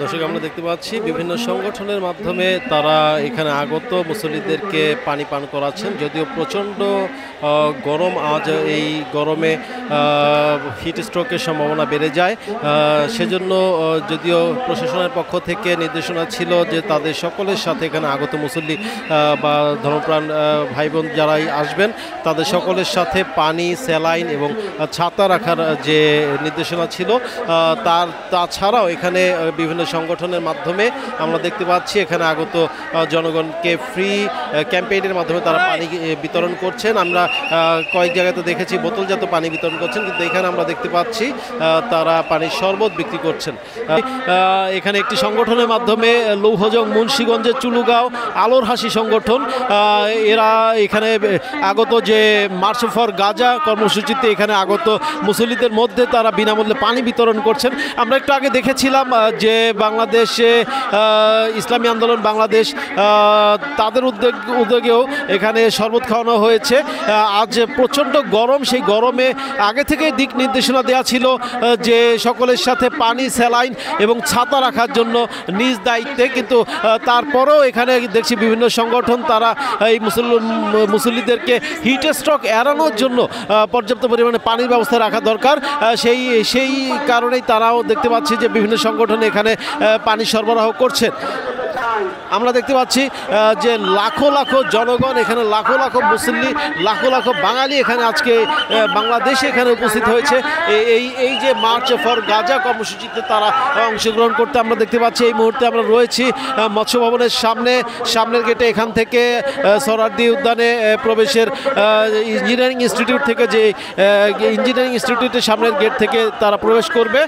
দর্শক, আমরা দেখতে পাচ্ছি বিভিন্ন সংগঠনের মাধ্যমে তারা এখানে আগত মুসল্লিদেরকে পানি পান করাচ্ছেন। যদিও প্রচণ্ড গরম, আজ এই গরমে হিট স্ট্রোকের সম্ভাবনা বেড়ে যায়। সেজন্য যদিও প্রশাসনের পক্ষ থেকে নির্দেশনা ছিল যে তাদের সকলের সাথে এখানে আগত মুসল্লি বা ধর্মপ্রাণ ভাই বোন যারাই আসবেন তাদের সকলের সাথে পানি, স্যালাইন এবং ছাতা রাখার যে নির্দেশনা ছিল, তাছাড়াও এখানে বিভিন্ন সংগঠনের মাধ্যমে আমরা দেখতে পাচ্ছি এখানে আগত জনগণকে ফ্রি ক্যাম্পেইনের মাধ্যমে তারা পানি বিতরণ করছেন। আমরা কয়েক জায়গাতে দেখেছি বোতলজাত পানি বিতরণ করছেন, কিন্তু এখানে আমরা দেখতে পাচ্ছি তারা পানির শরবত বিক্রি করছেন। এখানে একটি সংগঠনের মাধ্যমে লৌহজং মুন্সিগঞ্জের চুলুগাঁও আলোর হাসি সংগঠন, এরা এখানে আগত যে মার্চ ফর গাজা কর্মসূচিতে এখানে আগত মুসল্লিদের মধ্যে তারা বিনামূল্যে পানি বিতরণ করছেন। আমরা একটু আগে দেখেছিলাম যে বাংলাদেশে ইসলামী আন্দোলন বাংলাদেশ তাদের উদ্যোগেও এখানে শরবত খাওয়ানো হয়েছে। আজ প্রচণ্ড গরম, সেই গরমে আগে থেকে দিক নির্দেশনা দেওয়া ছিল যে সকলের সাথে পানি, স্যালাইন এবং ছাতা রাখার জন্য নিজ দায়িত্বে, কিন্তু তারপরেও এখানে দেখছি বিভিন্ন সংগঠন তারা এই মুসল্লিদেরকে হিট স্ট্রোক এড়ানোর জন্য পর্যাপ্ত পরিমাণে পানির ব্যবস্থা রাখা দরকার। সেই কারণেই তারাও দেখতে পাচ্ছি যে বিভিন্ন সংগঠন এখানে পানি সরবরাহ করছেন। আমরা দেখতে পাচ্ছি যে লাখো লাখো জনগণ এখানে, লাখো লাখো মুসল্লি, লাখো লাখো বাঙালি এখানে আজকে বাংলাদেশে এখানে উপস্থিত হয়েছে এই যে মার্চ ফর গাজা কর্মসূচিতে তারা অংশগ্রহণ করতে আমরা দেখতে পাচ্ছি। এই মুহূর্তে আমরা রয়েছি মৎস্য ভবনের সামনের গেটে। এখান থেকে সোহরাওয়ার্দী উদ্যানে প্রবেশের ইঞ্জিনিয়ারিং ইনস্টিটিউট থেকে, যে ইঞ্জিনিয়ারিং ইনস্টিটিউটের সামনের গেট থেকে তারা প্রবেশ করবে।